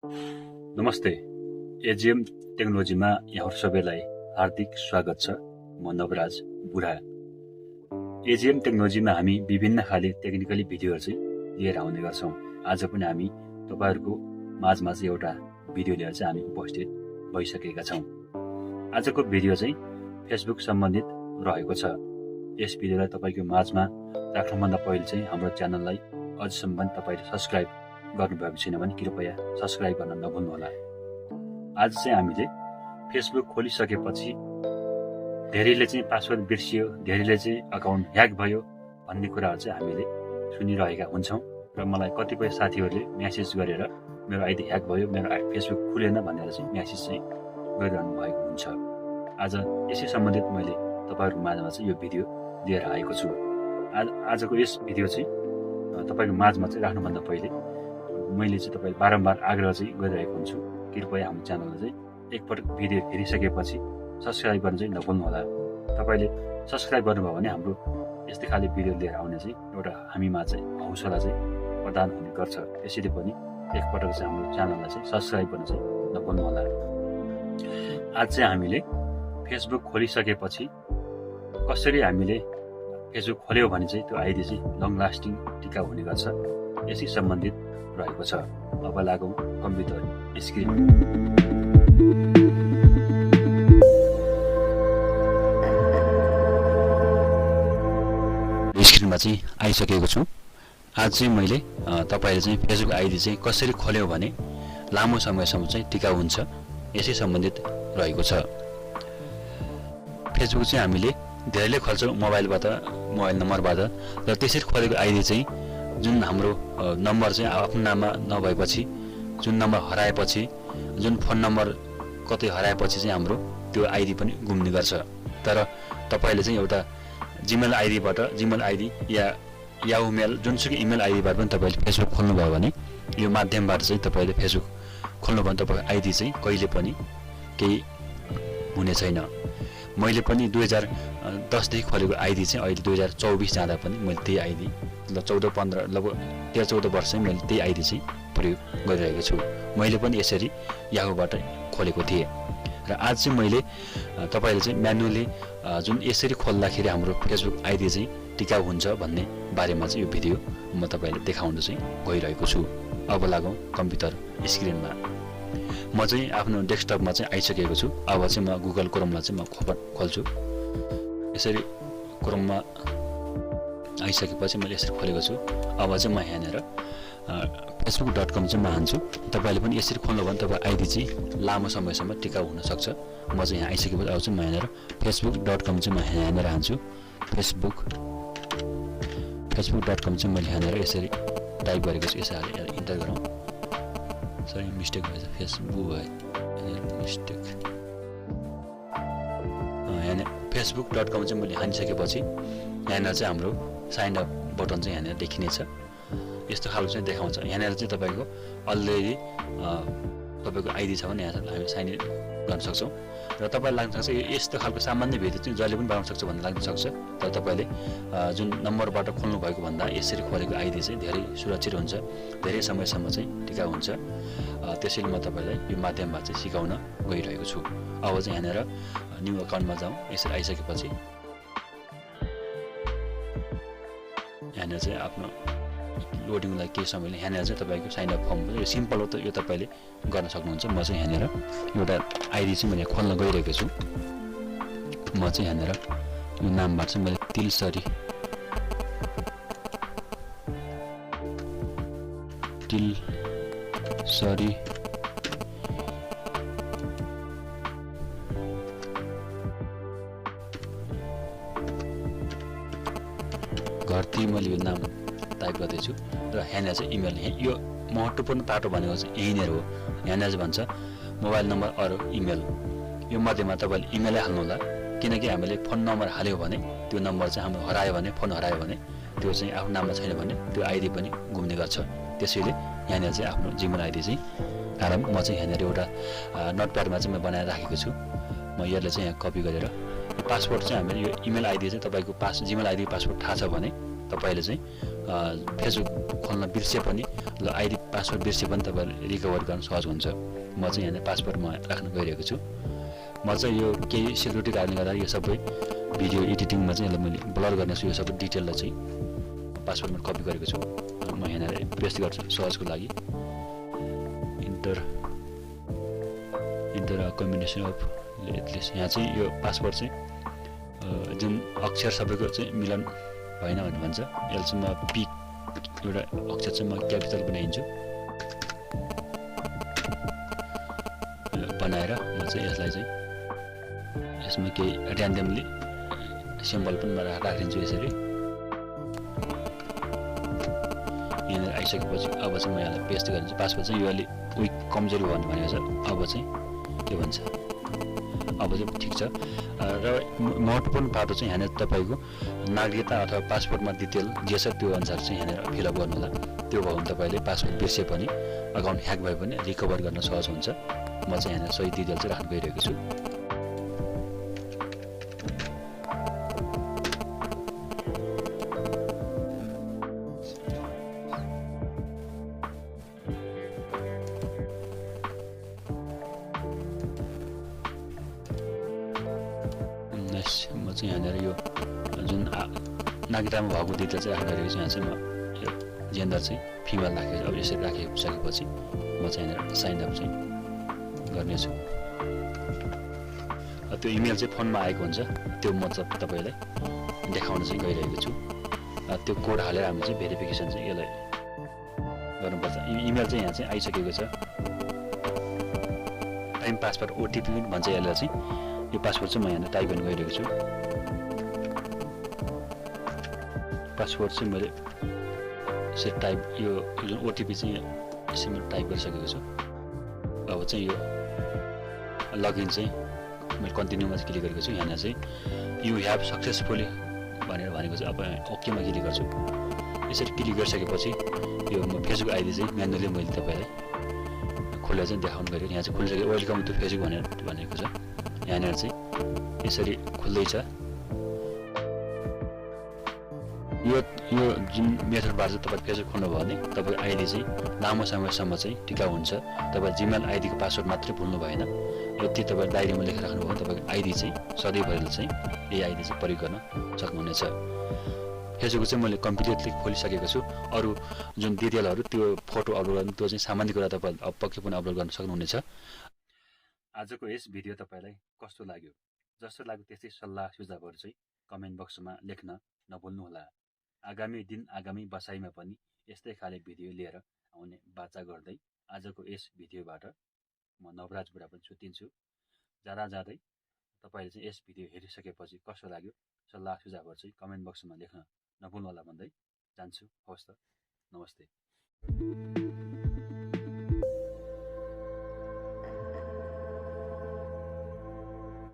नमस्ते, एजीएम टेक्नोलोजीमा यहाँहरु सबैलाई हार्दिक स्वागत छ। म नवराज बुढा। एजीएम टेक्नोलोजीमा हामी विभिन्न खाले टेक्निकली भिडियोहरु चाहिँ लिएर आउने गर्छौं। आज पनि हामी तपाईहरुको माझमा चाहिँ एउटा भिडियो लिएर चाहिँ हामी उपस्थित भइसकेका छौं। आजको भिडियो चाहिँ फेसबुक सम्बन्धित रहेको छ। यस भिडियोलाई तपाईको माझमा राख्नुभन्दा पहिले चाहिँ हाम्रो च्यानललाई अझसम्म पनि तपाईले सब्स्क्राइब गर्नुभएको छैन भने कृपया सब्स्क्राइब गर्न नभुल्नुहोला। आज चाहिँ हामीले फेसबुक खोलिसकेपछि धेरैले चाहिँ पासवर्ड बिर्सियो, धेरैले चाहिँ अकाउन्ट ह्याक भयो भन्ने कुराहरु चाहिँ हामीले सुनिरहेका हुन्छौं र मलाई कतिपय साथीहरुले मेसेज गरेर मेरो आइडी ह्याक भयो, मेरो फेसबुक खुलेन भनेर चाहिँ मेसेज चाहिँ गरिरहनु भएको हुन्छ। आज यसै सम्बन्धित मैले तपाईहरुको माझमा चाहिँ यो भिडियो लिएर आएको छु। आजको यस भिडियो चाहिँ तपाईको माझमा चाहिँ राख्नुभन्दा पहिले मैले चाहिँ तपाईलाई बारम्बार आग्रह चाहिँ गरिरहेको हुन्छु, कृपया हाम्रो च्यानललाई चाहिँ एकपटक भिडियो हेरिसकेपछि सब्स्क्राइब गर्न चाहिँ नभुल्नुहोला। तपाईले सब्स्क्राइब गर्नुभयो भने हाम्रो यस्तै खाले भिडियो लिएर आउने चाहिँ एउटा हामीमा चाहिँ हौसला चाहिँ प्रदान हुने गर्छ। त्यसैले पनि एकपटक चाहिँ हाम्रो च्यानललाई चाहिँ सब्स्क्राइब गर्न चाहिँ नभुल्नुहोला। आज चाहिँ हामीले फेसबुक खोलिसकेपछि कसरी हामीले फेसबुक खोल्यो भने चाहिँ त्यो आइडी चाहिँ लङ लास्टिङ टिकाउ हुने गर्छ, यसै सम्बन्धित रहेको छ। अब लागौं कम्प्युटर स्क्रिन। स्क्रिनमा चाहिँ आइसकेको छु। आज चाहिँ मैले तपाईले चाहिँ फेसबुक आइडी चाहिँ कसरी खोल्यो भने लामो समयसम्म चाहिँ टिकाउ हुन्छ, यसै सम्बन्धित रहेको छ। फेसबुक चाहिँ हामीले धेरैले खोल्छौं मोबाइल नम्बरबाट, र त्यसरी खोलेको आइडी चाहिँ जुन हाम्रो नम्बर चाहिँ आफ्नो नाममा नभएपछि, जुन नम्बर हराएपछि, जुन फोन नम्बर कतै हराएपछि चाहिँ हाम्रो त्यो आइडी पनि गुम्ने गर्छ। तर तपाईले चाहिँ एउटा जीमेल आइडी या याहू मेल जुनसुकै इमेल आइडीबाट पनि तपाईले फेसबुक खोल्नु भयो भने यो माध्यमबाट चाहिँ तपाईले फेसबुक खोल्नु भने तपाईको आइडी चाहिँ कहिले पनि केही हुने छैन। मैले पनि 2010 देखि खोलेको आइडी चाहिँ अहिले 2024 जाँदा पनि मैले त्यही आइडी ल 14-15 लगभग 13-14 वर्ष चाहिँ मैले त्यही आइडी चाहिँ प्रयोग गरिरहेको छु। मैले पनि यसरी याहूबाट खोलेको थिएँ र आज चाहिँ मैले तपाईले चाहिँ म्यानुअली जुन यसरी खोल्दाखेरि हाम्रो फेसबुक आइडी चाहिँ टिकाउ हुन्छ भन्ने बारेमा चाहिँ यो भिडियो म तपाईलाई देखाउन चाहिँ गइरहेको छु। अब लागौं कम्प्युटर स्क्रिनमा। म चाहिँ आफ्नो डेस्कटपमा चाहिँ आइसकेको छु। अब चाहिँ म गुगल क्रोमलाई चाहिँ म खोल्छु। यसरी क्रोममा आइसकेपछि मैले यसरी खोलेको छु। अब चाहिँ म यहाँनिर facebook.com चाहिँ म हान्छु। तपाईले पनि यसरी खोल्नु भने तपाईको आइडी चाहिँ लामो समयसम्म टिकाउ हुन सक्छ। म चाहिँ यहाँ आइसकेपछि अब चाहिँ म यहाँनिर facebook.com चाहिँ म यहाँनिर हान्छु। facebook.com चाहिँ मैले यहाँनिर यसरी टाइप गरेको छु। यसरी इन्टर गरौँ। सरी मिस्टेक भएछ, फेसबुक है मिस्टेक। यहाँ facebook.com चाहिँ मैले हानिसकेपछि यहाँनिर चाहिँ हाम्रो साइन अप बटन चाहिँ यहाँनिर देखिनेछ। यस्तो खालको चाहिँ देखाउँछ। यहाँनिर चाहिँ तपाईको अलरेडी तपाईको आइडी छ भने यहाँ हामी साइन इन गर्न सक्छौं र तपाईलाई लाग्न सक्छ यस्तो खालको सामान्य भिडियो चाहिँ जहिले पनि बनाउन सक्छ भन्ने लाग्न सक्छ। तर तपाईले जुन नम्बरबाट खोल्नु भएको भन्दा यसरी खोलेको आइडी चाहिँ धेरै सुरक्षित हुन्छ, धेरै समयसम्म चाहिँ टिकाउ हुन्छ। त्यसैले म तपाईलाई यो माध्यमबाट चाहिँ सिकाउन गइरहेको छु। अब चाहिँ यहाँनिर न्यू अकाउन्टमा जाउँ। यसरी आइसकेपछि यहाँनिर चाहिँ आफ्नो लोडिङलाई केही समयले यहाँनिर चाहिँ तपाईको साइन अप फर्म यो सिम्पल हो, त यो तपाईले गर्न सक्नुहुन्छ। म चाहिँ यहाँनिर एउटा आइडी चाहिँ मैले खोल्न गइरहेको छु। म चाहिँ यहाँनिर यो नामबाट चाहिँ मैले तिलसरी घरती मैले यो नाम टाइप गर्दैछु र यहाँनिर चाहिँ इमेल। यो महत्त्वपूर्ण पाटो भनेको चाहिँ यहीँनिर हो। यहाँनिर चाहिँ भन्छ मोबाइल नम्बर अरू इमेल। यो मध्येमा तपाईँले इमेलै हाल्नु होला, किनकि हामीले फोन नम्बर हाल्यो भने त्यो नम्बर चाहिँ हाम्रो हरायो भने, फोन हरायो भने त्यो चाहिँ आफ्नो नाममा छैन भने त्यो आइडी पनि गुम्ने गर्छ। त्यसैले यहाँनिर चाहिँ आफ्नो जीमेल आइडी चाहिँ हालौँ। म चाहिँ यहाँनिर एउटा नोटप्याडमा चाहिँ म बनाएर राखेको छु। म यसलाई चाहिँ यहाँ कपी गरेर पासवर्ड चाहिँ हामीले यो इमेल आइडी चाहिँ तपाईको जीमेल आइडी पासवर्ड थाहा छ भने तपाईले चाहिँ फेसबुक खोल्न बिर्से पनि ल आइडी पासवर्ड बिर्से पनि तपाईँले रिकभर गर्न सहज हुन्छ। म चाहिँ यहाँ पासवर्ड म राख्न गइरहेको छु। म चाहिँ यो केही सेक्युरिटी कारणले गर्दा यो सबै भिडियो एडिटिङमा चाहिँ यसलाई मैले ब्लर गर्नेछु। यो सबै डिटेललाई चाहिँ पासवर्डमा कपी गरेको छु। म यहाँनिर पेस्ट गर्छु सहजको लागि। इन्टर कम्बिनेसन अफ एटलिस्ट यहाँ चाहिँ यो पासवर्ड चाहिँ जुन अक्षर सबैको चाहिँ मिलन भएन भन्ने भन्छ। यसलाई चाहिँ म पी एउटा अक्षर चाहिँ म क्यापिटल बनाइदिन्छु। बनाएर म चाहिँ यसलाई चाहिँ यसमा केही ऱ्यान्डमली सिम्बल पनि म राखिदिन्छु यसरी। यहाँनिर आइसकेपछि अब चाहिँ म यसलाई पेस्ट गरिदिन्छु। पासवर्ड चाहिँ यो अलिक विक कमजोरी भन्नु भनेको छ। अब चाहिँ के भन्छ, अब चाहिँ ठिक छ। र महत्त्वपूर्ण पाटो चाहिँ यहाँनिर तपाईँको नागरिकता अथवा पासपोर्टमा डिटेल जे छ त्यो अनुसार चाहिँ यहाँनिर फिलअप गर्नु होला। त्यो भयो भने तपाईँले पासवर्ड बिर्से पनि अकाउन्ट ह्याक भए पनि रिकभर गर्न सहज हुन्छ। म चाहिँ यहाँनिर सही डिटेल चाहिँ राख्न गइरहेको छु। म चाहिँ यहाँनिर यो जुन नागरिकतामा भएको डिटेल चाहिँ राख्न गइरहेको छु। यहाँ चाहिँ म यो जेन्डर चाहिँ फिमेल राखेको छु। अब यसरी राखिसकेपछि म चाहिँ यहाँनिर साइन अप चाहिँ गर्नेछु। त्यो इमेल चाहिँ फोनमा आएको हुन्छ, त्यो म तपाईँलाई देखाउन चाहिँ गइरहेको छु। त्यो कोड हालेर हामी चाहिँ भेरिफिकेसन चाहिँ यसलाई गर्नुपर्छ। इमेल चाहिँ यहाँ चाहिँ आइसकेको छ। टाइम पासवर्ड ओटिपी भन्छ यसलाई चाहिँ। यो पासवर्ड चाहिँ म यहाँ टाइप गर्न गइरहेको छु। पासवर्ड चाहिँ मैले यसरी टाइप यो जुन ओटिपी चाहिँ यसरी मैले टाइप गरिसकेको छु। अब चाहिँ यो लगइन चाहिँ मैले कन्टिन्यूमा चाहिँ क्लिक गरेको छु। यहाँ चाहिँ यु ह्याभ सक्सेसफुली भनेको चाहिँ अब ओकेमा क्लिक गर्छु। यसरी क्लिक गरिसकेपछि यो म फेसबुक आइडी चाहिँ म्यानुअली मैले तपाईँलाई खोलेर चाहिँ देखाउनु गएको। यहाँ चाहिँ खुलिसक्यो। वेलकम टु फेसबुक भनेको छ। यहाँनिर चाहिँ यसरी खुल्दैछ। यो जुन मेथडबाट चाहिँ तपाईँ फेसबुक खोल्नुभयो भने तपाईँको आइडी चाहिँ लामो समयसम्म चाहिँ टिकाउ हुन्छ। तपाईँ जिमेल आइडीको पासवर्ड मात्रै भुल्नु भएन। यति तपाईँ डायरीमा लेखेर राख्नुभयो भने तपाईँको आइडी चाहिँ सधैँभरि चाहिँ यही आइडी चाहिँ प्रयोग गर्न सक्नुहुनेछ। फेसबुक चाहिँ मैले कम्प्लिटली खोलिसकेको छु। अरू जुन डिटेलहरू त्यो फोटो अपलोड गर्नु त्यो चाहिँ सामान्य कुरा तपाईँले पक्कै पनि अपलोड गर्न सक्नुहुनेछ। आजको यस भिडियो तपाईँलाई कस्तो लाग्यो? जस्तो लाग्यो त्यस्तै सल्लाह सुझावहरू चाहिँ कमेन्ट बक्समा लेख्न नभुल्नुहोला। आगामी दिन आगामी बसाइमा पनि यस्तै खाले भिडियो लिएर आउने बाचा गर्दै आजको यस भिडियोबाट म नवराज बुढा पनि छुट्टिन्छु। जाँदै तपाईँले चाहिँ यस भिडियो हेरिसकेपछि कस्तो लाग्यो सल्लाह सुझावहरू चाहिँ कमेन्ट बक्समा लेख्न नभुल्नुहोला भन्दै जान्छु। हवस् त, नमस्ते।